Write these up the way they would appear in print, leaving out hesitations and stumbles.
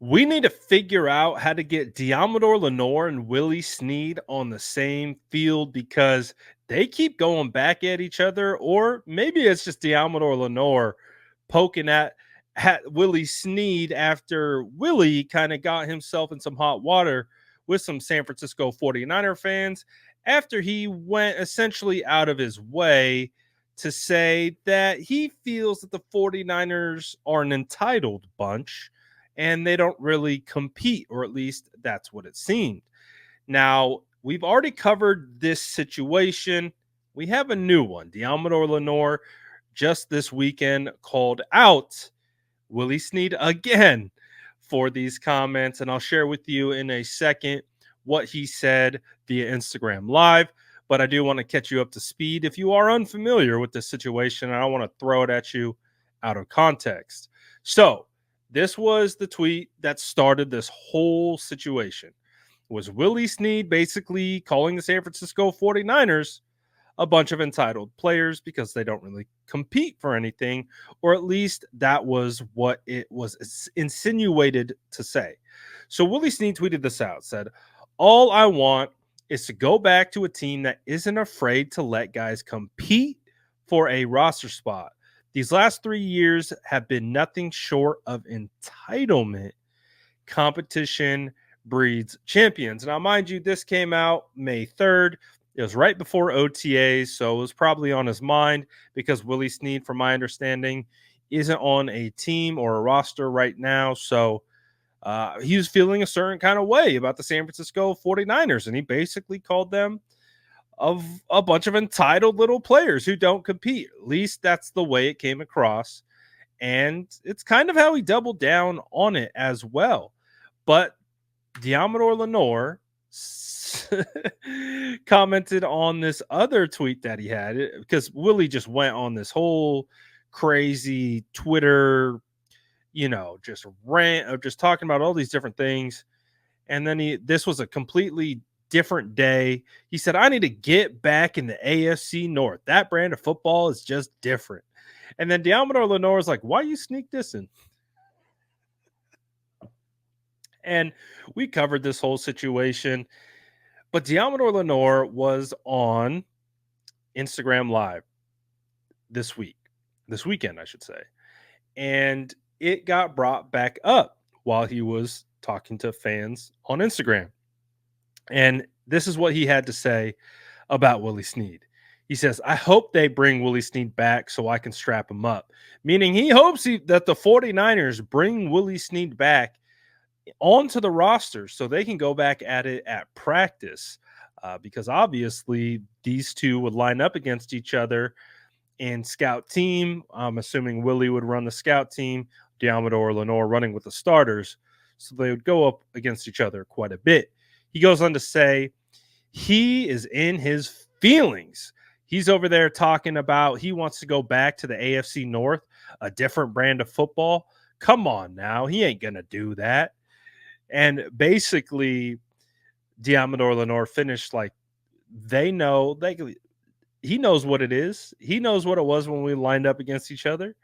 We need to figure out how to get Deommodore Lenoir and Willie Snead on the same field because they keep going back at each other, or maybe it's just Deommodore Lenoir poking at Willie Snead after Willie kind of got himself in some hot water with some San Francisco 49er fans after he went essentially out of his way to say that he feels that the 49ers are an entitled bunch and they don't really compete, or at least that's what it seemed. Now, we've already covered this situation. We have a new one. Deommodore Lenoir just this weekend called out Willie Snead again for these comments, and I'll share with you in a second what he said via Instagram Live. But I do want to catch you up to speed if you are unfamiliar with this situation, and I want to throw it at you out of context. So, this was the tweet that started this whole situation. Was Willie Snead basically calling the San Francisco 49ers a bunch of entitled players because they don't really compete for anything, or at least that was what it was insinuated to say. So Willie Snead tweeted this out, said, "All I want is to go back to a team that isn't afraid to let guys compete for a roster spot. These last 3 years have been nothing short of entitlement. Competition breeds champions." Now, mind you, this came out May 3rd. It was right before OTAs, so it was probably on his mind because Willie Snead, from my understanding, isn't on a team or a roster right now. So he was feeling a certain kind of way about the San Francisco 49ers, and he basically called them of a bunch of entitled little players who don't compete. At least that's the way it came across. And it's kind of how he doubled down on it as well. But Deommodore Lenoir commented on this other tweet that he had because Willie just went on this whole crazy Twitter, just rant of just talking about all these different things. And then this was a completely different day. He said, "I need to get back in the AFC North. That brand of football is just different." And then Deommodore Lenoir is like, "Why you sneak this in?" And we covered this whole situation. But Deommodore Lenoir was on Instagram Live this weekend, I should say. And it got brought back up while he was talking to fans on Instagram. And this is what he had to say about Willie Snead. He says, "I hope they bring Willie Snead back so I can strap him up." Meaning he hopes that the 49ers bring Willie Snead back onto the roster so they can go back at it at practice. Because obviously these two would line up against each other in scout team. I'm assuming Willie would run the scout team, Deommodore Lenoir running with the starters. So they would go up against each other quite a bit. He goes on to say he is in his feelings. He's over there talking about he wants to go back to the AFC North, a different brand of football. Come on now. He ain't going to do that. And basically, Deommodore Lenoir finished like he knows what it is. He knows what it was when we lined up against each other.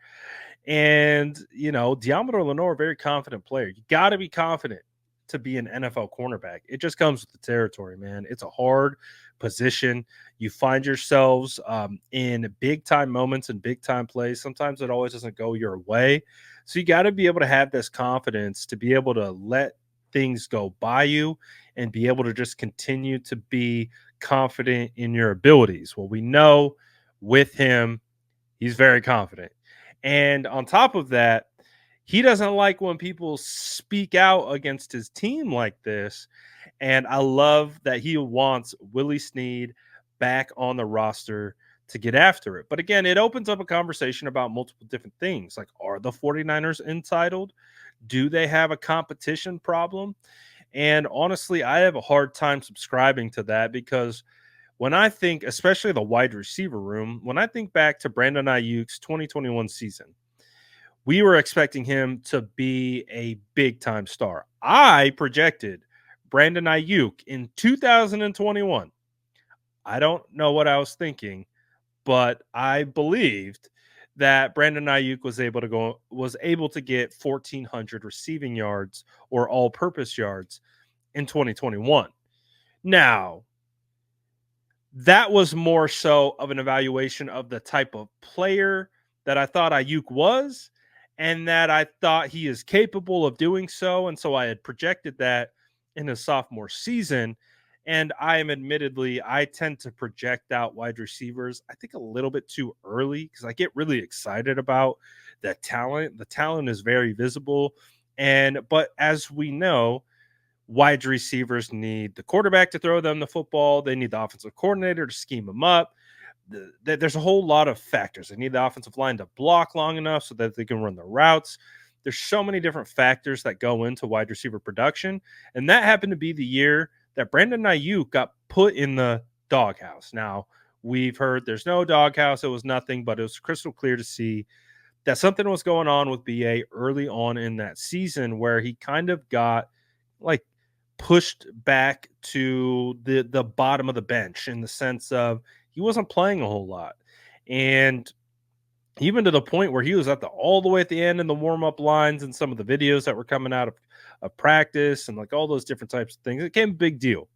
And Deommodore Lenoir, very confident player. You got to be confident to be an NFL cornerback. It just comes with the territory, man. It's a hard position. You find yourselves in big time moments and big time plays. Sometimes it always doesn't go your way. So you got to be able to have this confidence to be able to let things go by you and be able to just continue to be confident in your abilities. Well, we know with him, he's very confident. And on top of that, he doesn't like when people speak out against his team like this. And I love that he wants Willie Snead back on the roster to get after it. But again, it opens up a conversation about multiple different things. Like, are the 49ers entitled? Do they have a competition problem? And honestly, I have a hard time subscribing to that because when I think, especially the wide receiver room, when I think back to Brandon Ayuk's 2021 season, we were expecting him to be a big time star. I projected Brandon Ayuk in 2021. I don't know what I was thinking, but I believed that Brandon Ayuk was able to get 1,400 receiving yards or all-purpose yards in 2021. Now, that was more so of an evaluation of the type of player that I thought Ayuk was, and that I thought he is capable of doing so. And so I had projected that in his sophomore season. And I tend to project out wide receivers, I think a little bit too early because I get really excited about the talent. The talent is very visible. But as we know, wide receivers need the quarterback to throw them the football. They need the offensive coordinator to scheme them up. There's a whole lot of factors. They need the offensive line to block long enough so that they can run the routes. There's so many different factors that go into wide receiver production. And that happened to be the year that Brandon Ayuk got put in the doghouse. Now, we've heard there's no doghouse. It was nothing, but it was crystal clear to see that something was going on with BA early on in that season where he kind of got like pushed back to the bottom of the bench in the sense of he wasn't playing a whole lot. And even to the point where he was all the way at the end in the warm-up lines and some of the videos that were coming out of practice and like all those different types of things. It became a big deal.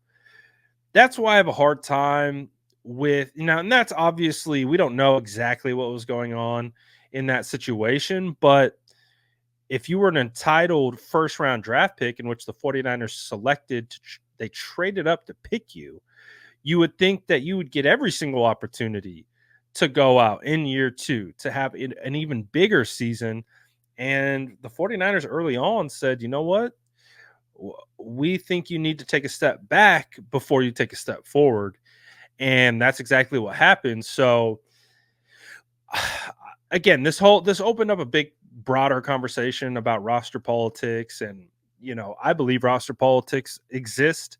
That's why I have a hard time with, and that's obviously we don't know exactly what was going on in that situation, but if you were an entitled first round draft pick in which the 49ers selected, they traded up to pick you, you would think that you would get every single opportunity to go out in year two, to have an even bigger season. And the 49ers early on said, you know what? We think you need to take a step back before you take a step forward. And that's exactly what happened. So again, this opened up a big broader conversation about roster politics. And I believe roster politics exist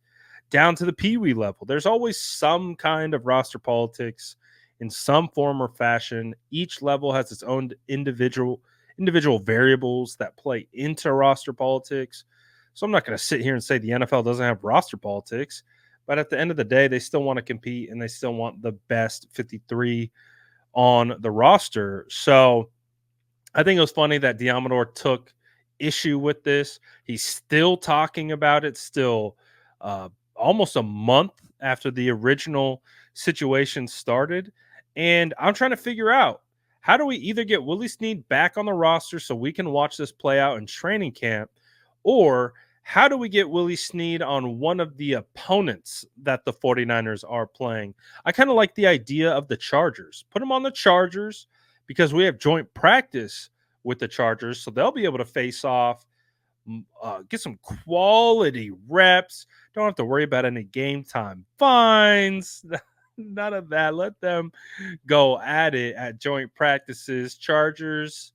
down to the pee-wee level. There's always some kind of roster politics in some form or fashion. Each level has its own individual variables that play into roster politics. So I'm not going to sit here and say the NFL doesn't have roster politics, but at the end of the day, they still want to compete and they still want the best 53 on the roster. So I think it was funny that Deommodore took issue with this. He's still talking about it, still almost a month after the original situation started. And I'm trying to figure out, how do we either get Willie Snead back on the roster so we can watch this play out in training camp, or how do we get Willie Snead on one of the opponents that the 49ers are playing? I kind of like the idea of the Chargers. Put him on the Chargers because we have joint practice with the Chargers, so they'll be able to face off, get some quality reps. Don't have to worry about any game time fines. None of that. Let them go at it at joint practices. Chargers,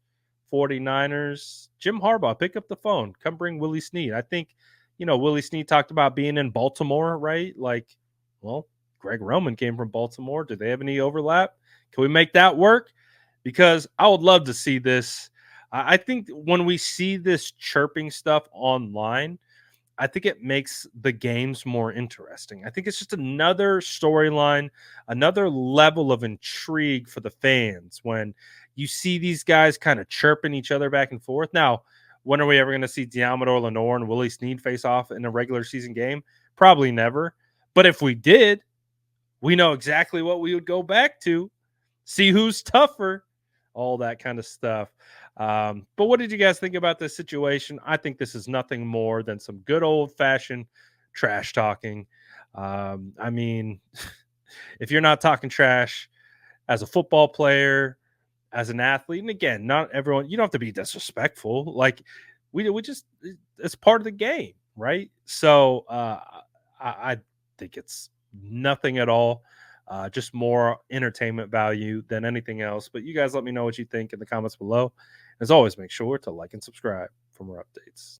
49ers, Jim Harbaugh, pick up the phone. Come bring Willie Snead. I think, Willie Snead talked about being in Baltimore, right? Like, well, Greg Roman came from Baltimore. Do they have any overlap? Can we make that work? Because I would love to see this. I think when we see this chirping stuff online, I think it makes the games more interesting. I think it's just another storyline, another level of intrigue for the fans when you see these guys kind of chirping each other back and forth. Now, when are we ever going to see Deommodore Lenoir and Willie Snead face off in a regular season game? Probably never. But if we did, we know exactly what we would go back to. See who's tougher, all that kind of stuff. But what did you guys think about this situation? I think this is nothing more than some good old fashioned trash talking. I mean, if you're not talking trash as a football player, as an athlete, and again, not everyone, you don't have to be disrespectful. Like we just, it's part of the game, right? So I think it's nothing at all. Just more entertainment value than anything else. But you guys let me know what you think in the comments below. As always, make sure to like and subscribe for more updates.